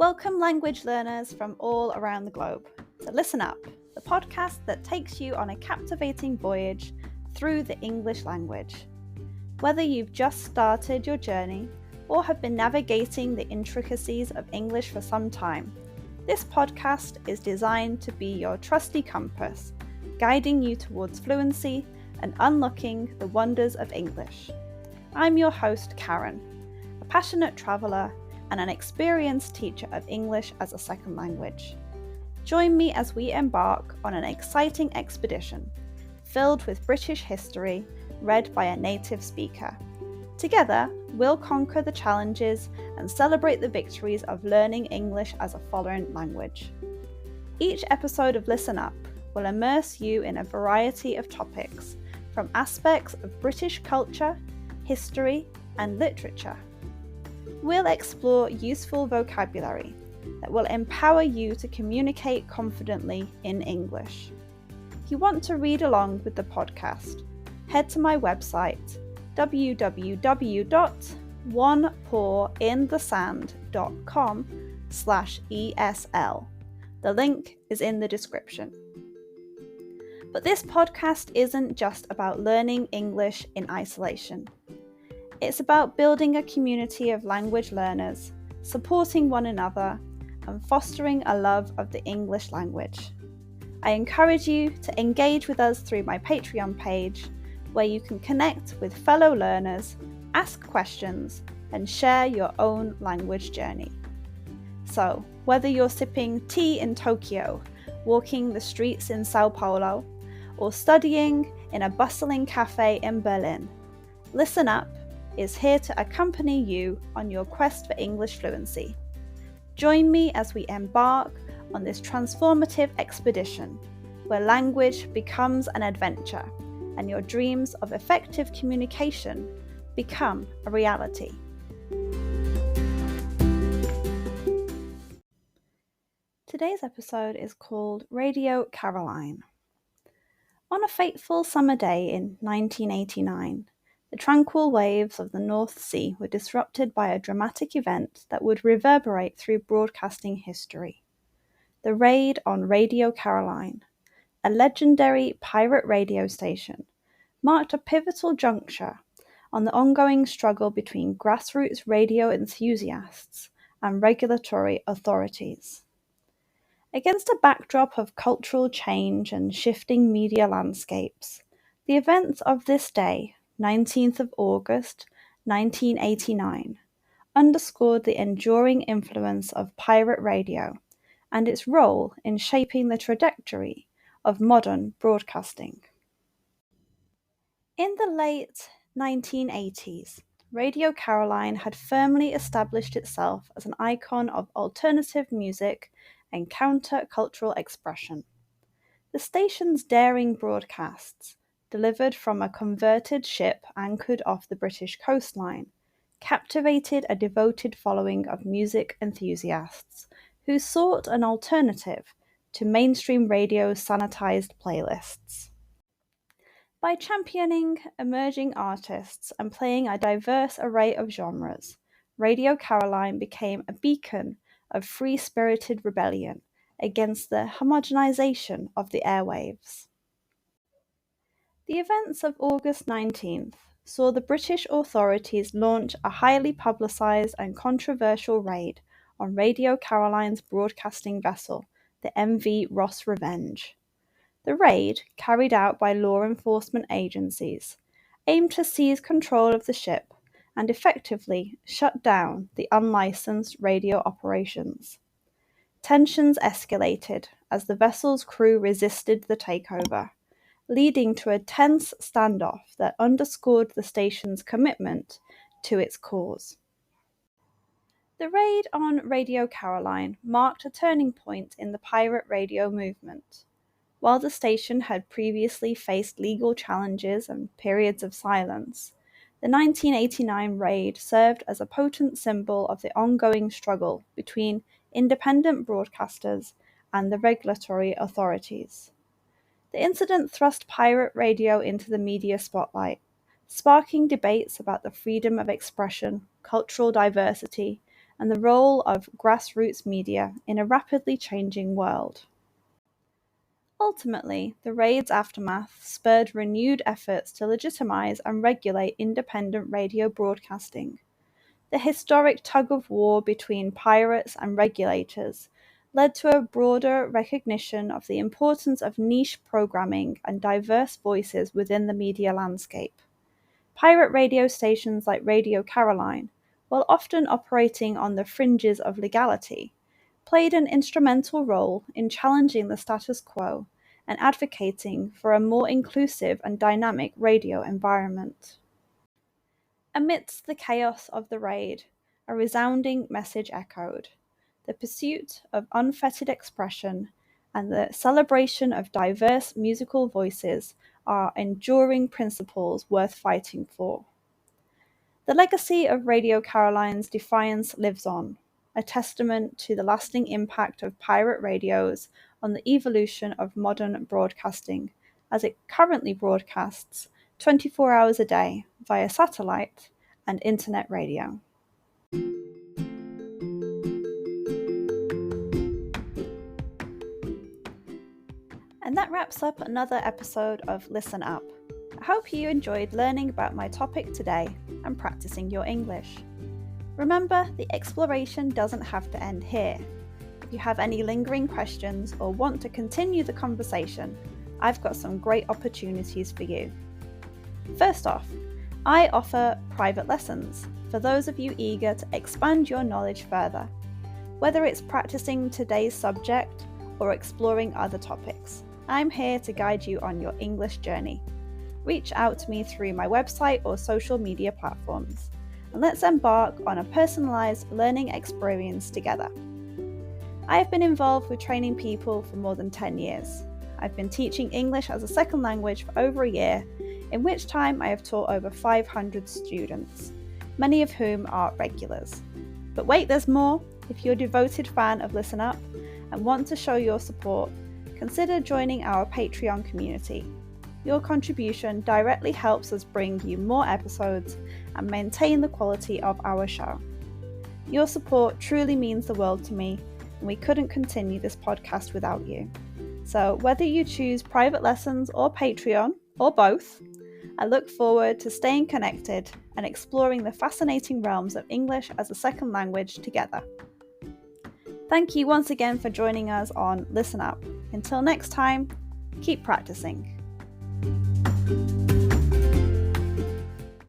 Welcome, language learners from all around the globe, to Listen Up, the podcast that takes you on a captivating voyage through the English language. Whether you've just started your journey or have been navigating the intricacies of English for some time, this podcast is designed to be your trusty compass, guiding you towards fluency and unlocking the wonders of English. I'm your host, Karen, a passionate traveller and an experienced teacher of English as a second language. Join me as we embark on an exciting expedition filled with British history read by a native speaker. Together, we'll conquer the challenges and celebrate the victories of learning English as a foreign language. Each episode of Listen Up will immerse you in a variety of topics, from aspects of British culture, history, and literature. We'll explore useful vocabulary that will empower you to communicate confidently in English. If you want to read along with the podcast, head to my website www.onepawinthesand.com/ESL. The link is in the description. But this podcast isn't just about learning English in isolation. It's about building a community of language learners, supporting one another, and fostering a love of the English language. I encourage you to engage with us through my Patreon page, where you can connect with fellow learners, ask questions, and share your own language journey. So, whether you're sipping tea in Tokyo, walking the streets in Sao Paulo, or studying in a bustling cafe in Berlin, Listen Up is here to accompany you on your quest for English fluency. Join me as we embark on this transformative expedition, where language becomes an adventure and your dreams of effective communication become a reality. Today's episode is called Radio Caroline. On a fateful summer day in 1989, the tranquil waves of the North Sea were disrupted by a dramatic event that would reverberate through broadcasting history. The raid on Radio Caroline, a legendary pirate radio station, marked a pivotal juncture on the ongoing struggle between grassroots radio enthusiasts and regulatory authorities. Against a backdrop of cultural change and shifting media landscapes, the events of this day, 19th of August, 1989, underscored the enduring influence of pirate radio and its role in shaping the trajectory of modern broadcasting. In the late 1980s, Radio Caroline had firmly established itself as an icon of alternative music and counter-cultural expression. The station's daring broadcasts, delivered from a converted ship anchored off the British coastline, captivated a devoted following of music enthusiasts who sought an alternative to mainstream radio's sanitized playlists. By championing emerging artists and playing a diverse array of genres, Radio Caroline became a beacon of free-spirited rebellion against the homogenization of the airwaves. The events of August 19th saw the British authorities launch a highly publicised and controversial raid on Radio Caroline's broadcasting vessel, the MV Ross Revenge. The raid, carried out by law enforcement agencies, aimed to seize control of the ship and effectively shut down the unlicensed radio operations. Tensions escalated as the vessel's crew resisted the takeover, leading to a tense standoff that underscored the station's commitment to its cause. The raid on Radio Caroline marked a turning point in the pirate radio movement. While the station had previously faced legal challenges and periods of silence, the 1989 raid served as a potent symbol of the ongoing struggle between independent broadcasters and the regulatory authorities. The incident thrust pirate radio into the media spotlight, sparking debates about the freedom of expression, cultural diversity, and the role of grassroots media in a rapidly changing world. Ultimately, the raid's aftermath spurred renewed efforts to legitimise and regulate independent radio broadcasting. The historic tug-of-war between pirates and regulators led to a broader recognition of the importance of niche programming and diverse voices within the media landscape. Pirate radio stations like Radio Caroline, while often operating on the fringes of legality, played an instrumental role in challenging the status quo and advocating for a more inclusive and dynamic radio environment. Amidst the chaos of the raid, a resounding message echoed: the pursuit of unfettered expression and the celebration of diverse musical voices are enduring principles worth fighting for. The legacy of Radio Caroline's defiance lives on, a testament to the lasting impact of pirate radios on the evolution of modern broadcasting, as it currently broadcasts 24 hours a day via satellite and internet radio. And that wraps up another episode of Listen Up. I hope you enjoyed learning about my topic today and practicing your English. Remember, the exploration doesn't have to end here. If you have any lingering questions or want to continue the conversation, I've got some great opportunities for you. First off, I offer private lessons for those of you eager to expand your knowledge further, whether it's practicing today's subject or exploring other topics. I'm here to guide you on your English journey. Reach out to me through my website or social media platforms, and let's embark on a personalised learning experience together. I have been involved with training people for more than 10 years. I've been teaching English as a second language for over a year, in which time I have taught over 500 students, many of whom are regulars. But wait, there's more. If you're a devoted fan of Listen Up and want to show your support, consider joining our Patreon community. Your contribution directly helps us bring you more episodes and maintain the quality of our show. Your support truly means the world to me, and we couldn't continue this podcast without you. So whether you choose private lessons or Patreon, or both, I look forward to staying connected and exploring the fascinating realms of English as a second language together. Thank you once again for joining us on Listen Up. Until next time, keep practicing.